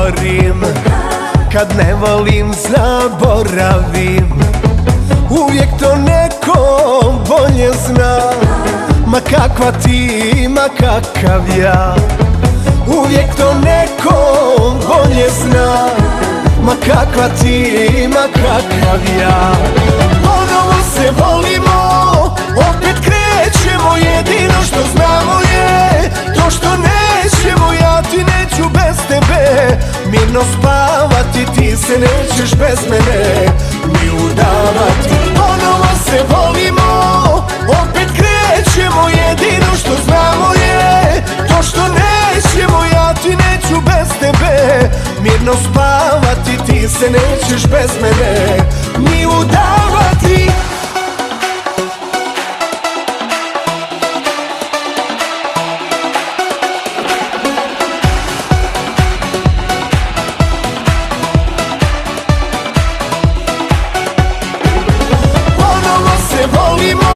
govorim, kad ne volim zaboravim. Uvijek to neko bolje zna, ma kakva ti, ma kakav ja. Uvijek to neko bolje zna, ma kakva ti, ma kakav ja. Ponovo se volimo, opet krećemo, jedino što znamo je to što nećemo, ja ti neću bez tebe mirno spavati, ti se nećeš bez mene ni udavati. Ponovo se volimo, opet krećemo, jedino što znamo je to što nećemo, ja ti neću bez tebe mirno spavati, ti se nećeš bez mene ni udavati.